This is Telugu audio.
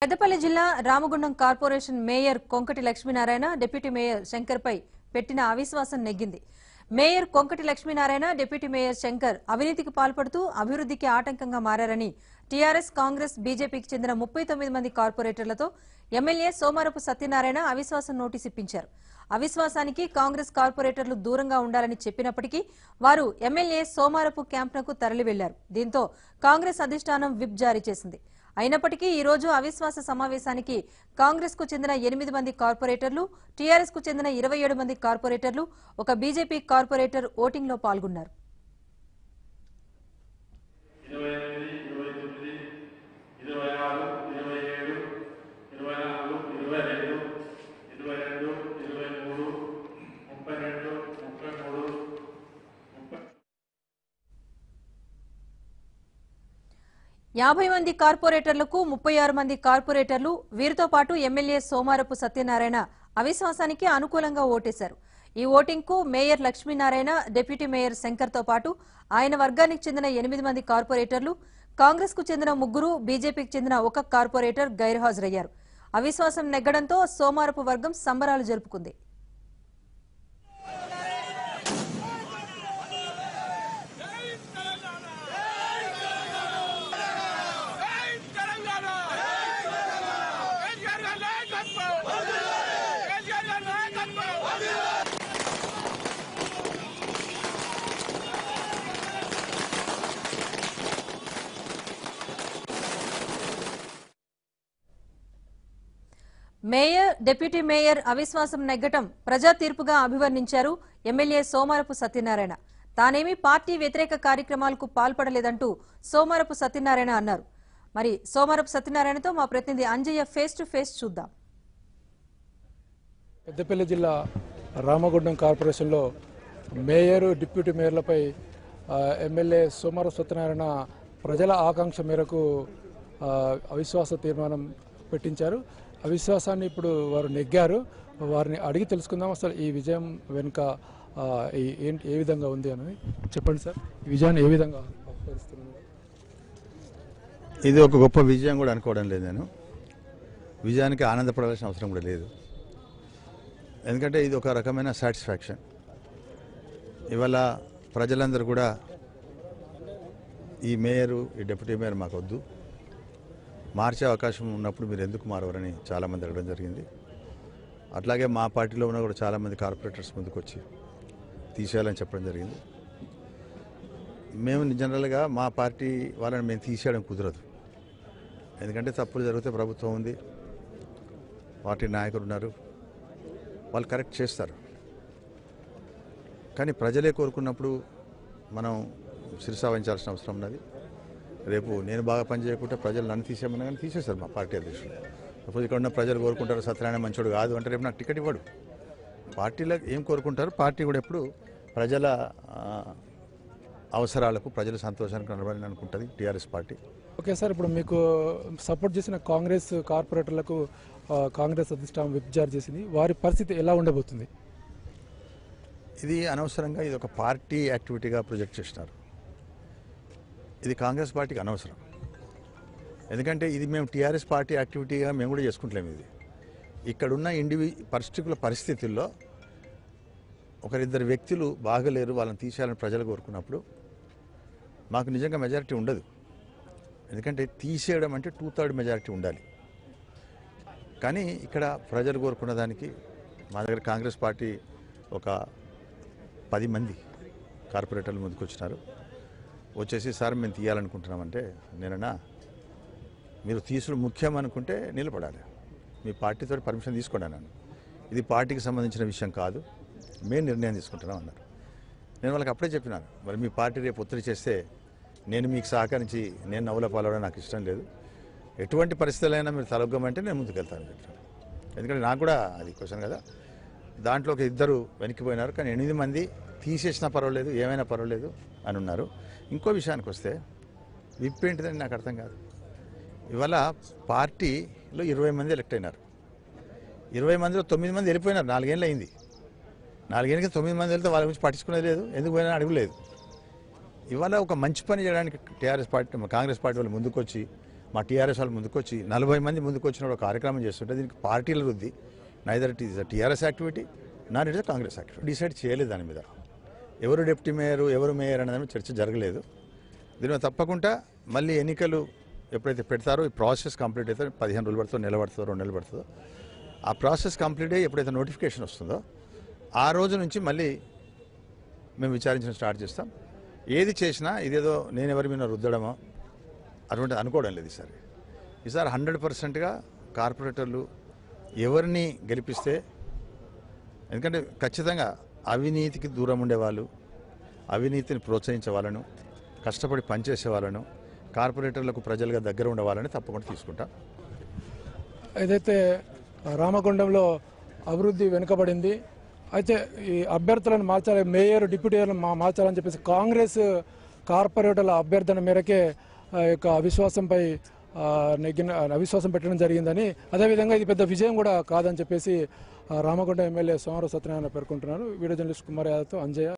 పెద్దపల్లి జిల్లా Ramagundam corporation mayor Konkati Lakshminarayana deputy mayor Shankar పై పెట్టిన అవిశ్వాసం నెగ్గింది. Mayor Konkati Lakshminarayana deputy mayor Shankar అవినీతికి పాల్పడుతూ అభివృద్ధికి ఆటంకంగా మారారని టీఆర్ఎస్ కాంగ్రెస్ బీజేపీకి చెందిన 39 మంది కార్పొరేటర్లతో ఎమ్మెల్యే సోమారపు సత్యనారాయణ అవిశ్వాసం నోటీసు ఇప్పించారు. అవిశ్వాసానికి కాంగ్రెస్ కార్పొరేటర్లు దూరంగా ఉండాలని చెప్పినప్పటికీ వారు ఎమ్మెల్యే సోమారపు క్యాంపునకు తరలి వెళ్లారు. దీంతో కాంగ్రెస్ అధిష్టానం విప్ జారీ చేసింది. అయినప్పటికీ ఈ రోజు అవిశ్వాస సమావేశానికి కాంగ్రెస్ కు చెందిన 8 మంది కార్పొరేటర్లు, టీఆర్ఎస్ కు చెందిన 27 మంది కార్పొరేటర్లు, ఒక బీజేపీ కార్పొరేటర్ ఓటింగ్ లో పాల్గొన్నారు. యాభై మంది కార్పొరేటర్లకు 36 మంది కార్పొరేటర్లు, వీరితో పాటు ఎమ్మెల్యే సోమారపు సత్యనారాయణ అవిశ్వాసానికి అనుకూలంగా ఓటేశారు. ఈ ఓటింగ్ కు mayor Lakshminarayana, deputy mayor Shankar తో పాటు ఆయన వర్గానికి చెందిన 8 మంది కార్పొరేటర్లు, కాంగ్రెస్ కు చెందిన 3, బీజేపీకి చెందిన 1 కార్పొరేటర్ గైర్హాజరయ్యారు. అవిశ్వాసం నెగ్గడంతో సోమారపు వర్గం సంబరాలు జరుపుకుంది. మేయర్, డిప్యూటీ మేయర్ అవిశ్వాసం నెగ్గటం ప్రజా తీర్పుగా అభివర్ణించారు ఎమ్మెల్యే సోమారపు సత్యనారాయణ. తానేమీ పార్టీ వ్యతిరేక కార్యక్రమాలకు పాల్పడలేదంటూ సోమారపు సత్యనారాయణ అన్నారు. మరి సోమారపు సత్యనారాయణతో మా ప్రతినిధి అంజయ్య ఫేస్ టు ఫేస్ చూద్దాం. పెద్దపల్లి జిల్లా రామగుండం కార్పొరేషన్లో మేయర్, డిప్యూటీ మేయర్లపై ఎమ్మెల్యే సోమారపు సత్యనారాయణ ప్రజల ఆకాంక్ష మేరకు అవిశ్వాస తీర్మానం పెట్టించారు. అవిశ్వాసాన్ని ఇప్పుడు వారు నెగ్గారు. వారిని అడిగి తెలుసుకుందాం అసలు ఈ విజయం వెనుక ఏ విధంగా ఉంది అని. చెప్పండి సార్, ఈ విజయాన్ని ఏ విధంగా ఆహ్వానిస్తున్నారు? ఇది ఒక గొప్ప విజయం కూడా అనుకోవడం లేదు. నేను విజయానికి ఆనందపడాల్సిన అవసరం కూడా లేదు. ఎందుకంటే ఇది ఒక రకమైన సాటిస్ఫాక్షన్. ఇవాళ ప్రజలందరూ కూడా ఈ మేయరు, ఈ డిప్యూటీ మేయర్ మాకు వద్దు, మార్చే అవకాశం ఉన్నప్పుడు మీరు ఎందుకు మారవరని చాలామంది అడగడం జరిగింది. అట్లాగే మా పార్టీలో ఉన్న కూడా చాలామంది కార్పొరేటర్స్ ముందుకు వచ్చి తీసేయాలని చెప్పడం జరిగింది. మేము జనరల్గా మా పార్టీ వాళ్ళని మేము తీసేయడం కుదరదు. ఎందుకంటే తప్పులు జరిగితే ప్రభుత్వం ఉంది, పార్టీ నాయకులు ఉన్నారు, వాళ్ళు కరెక్ట్ చేస్తారు. కానీ ప్రజలే కోరుకున్నప్పుడు మనం శిరసా వహించాల్సిన అవసరం ఉన్నది. రేపు నేను బాగా పనిచేయకుంటే ప్రజలు నన్ను తీసేయమన్నా కానీ తీసేస్తారు మా పార్టీ అధ్యక్షులు. సపోజ్ ఇక్కడ ఉన్న ప్రజలు కోరుకుంటారు సత్యనారాయణ మంచోడు కాదు అంటే రేపు నాకు టికెట్ ఇవ్వడు. పార్టీలో ఏం కోరుకుంటారు, పార్టీ కూడా ఎప్పుడు ప్రజల అవసరాలకు, ప్రజల సంతోషానికి నిలబడాలని అనుకుంటుంది టీఆర్ఎస్ పార్టీ. ఓకే సార్, ఇప్పుడు మీకు సపోర్ట్ చేసిన కాంగ్రెస్ కార్పొరేటర్లకు కాంగ్రెస్ అధిష్టానం విప్ జారీ చేసింది. వారి పరిస్థితి ఎలా ఉండబోతుంది? ఇది అనవసరంగా ఇది ఒక పార్టీ యాక్టివిటీగా ప్రొజెక్ట్ చేసినారు. ఇది కాంగ్రెస్ పార్టీకి అనవసరం. ఎందుకంటే ఇది మేము టీఆర్ఎస్ పార్టీ యాక్టివిటీగా మేము కూడా చేసుకుంటలేము. ఇది ఇక్కడున్న పర్టిక్యులర్ పరిస్థితుల్లో ఒకరిద్దరు వ్యక్తులు బాగలేరు, వాళ్ళని తీసేయాలని ప్రజలు కోరుకున్నప్పుడు మాకు నిజంగా మెజారిటీ ఉండదు. ఎందుకంటే తీసేయడం అంటే 2/3 మెజారిటీ ఉండాలి. కానీ ఇక్కడ ప్రజలు కోరుకున్న దానికి మా దగ్గర కాంగ్రెస్ పార్టీ ఒక 10 మంది కార్పొరేటర్లు ముందుకు వచ్చినారు. వచ్చేసి సార్ మేము తీయాలనుకుంటున్నామంటే నేనన్నా మీరు తీసుడు ముఖ్యం అనుకుంటే నిలబడాలి, మీ పార్టీతో పర్మిషన్ తీసుకోండి అన్నాను. ఇది పార్టీకి సంబంధించిన విషయం కాదు, మేము నిర్ణయం తీసుకుంటున్నాం అన్నారు. నేను వాళ్ళకి అప్పుడే చెప్పినాను, మరి మీ పార్టీ రేపు ఒత్తిడి చేస్తే నేను మీకు సహకరించి నేను నవ్వుల పాలవడం నాకు ఇష్టం లేదు, ఎటువంటి పరిస్థితులైనా మీరు తలొగ్గమంటే నేను ముందుకు వెళ్తానని చెప్పాను. ఎందుకంటే నాకు కూడా అది క్వశ్చన్ కదా. దాంట్లో ఒక 2 వెనక్కిపోయినారు, కానీ 8 మంది తీసేసినా పర్వాలేదు, ఏమైనా పర్వాలేదు అని ఉన్నారు. ఇంకో విషయానికి వస్తే విప్ ఏంటిదని నాకు అర్థం కాదు. ఇవాళ పార్టీలో 20 మంది ఎలక్ట్ అయినారు. 20 మందిలో 9 మంది వెళ్ళిపోయినారు. 4 ఏళ్ళు అయింది. 4 ఏళ్ళకి 9 మంది వెళ్తే వాళ్ళ గురించి పట్టించుకునేది లేదు, ఎందుకు పోయినా అడగలేదు. ఇవాళ ఒక మంచి పని చేయడానికి టీఆర్ఎస్ పార్టీ, కాంగ్రెస్ పార్టీ వాళ్ళు ముందుకొచ్చి మా టీఆర్ఎస్ వాళ్ళు ముందుకొచ్చి 40 మంది ముందుకు వచ్చిన ఒక కార్యక్రమం చేస్తుంటే దీనికి పార్టీల వృద్ధి neither it is TRS activity not it is Congress activity. Decide చేయలేదు దాని మీద, ఎవరు డిప్యూటీ మేయర్ ఎవరు మేయర్ అనేది చర్చ జరగలేదు. దీని మీద తప్పకుండా మళ్ళీ ఎన్నికలు ఎప్పుడైతే పెడతారో ఈ ప్రాసెస్ కంప్లీట్ అయితే 15 రోజులు పడుతుందో, నెల పడుతుందో, 2 నెలలు పడుతుందో, ఆ ప్రాసెస్ కంప్లీట్ అయ్యి ఎప్పుడైతే నోటిఫికేషన్ వస్తుందో ఆ రోజు నుంచి మళ్ళీ మేము విచారించడం స్టార్ట్ చేస్తాం. ఏది చేసినా ఇదేదో నేను ఎవరి మీద రుద్దడమో అటువంటి అనుకోవడం లేదు. ఈసారి 100%గా కార్పొరేటర్లు ఎవరిని గెలిపిస్తే, ఎందుకంటే ఖచ్చితంగా అవినీతికి దూరం ఉండేవాళ్ళు, అవినీతిని ప్రోత్సహించే వాళ్ళను, కష్టపడి పనిచేసే వాళ్ళను, కార్పొరేటర్లకు ప్రజలుగా దగ్గర ఉండే వాళ్ళని తప్పకుండా తీసుకుంటాం. ఏదైతే రామగుండంలో అభివృద్ధి వెనుకబడింది, అయితే ఈ అభ్యర్థులను మార్చాలి, మేయర్ డిప్యూటీలను మార్చాలని చెప్పేసి కాంగ్రెస్ కార్పొరేటర్ల అభ్యర్థన మేరకే యొక్క అవిశ్వాసంపై అవిశ్వాసం పెట్టడం జరిగిందని, అదేవిధంగా ఇది పెద్ద విజయం కూడా కాదని చెప్పేసి రామగుండం ఎమ్మెల్యే సోమవారం సత్యనారాయణ పేర్కొంటున్నారు. వీడియో జర్నలిస్ట్ కుమార్ యాదవ్తో అంజయ్య.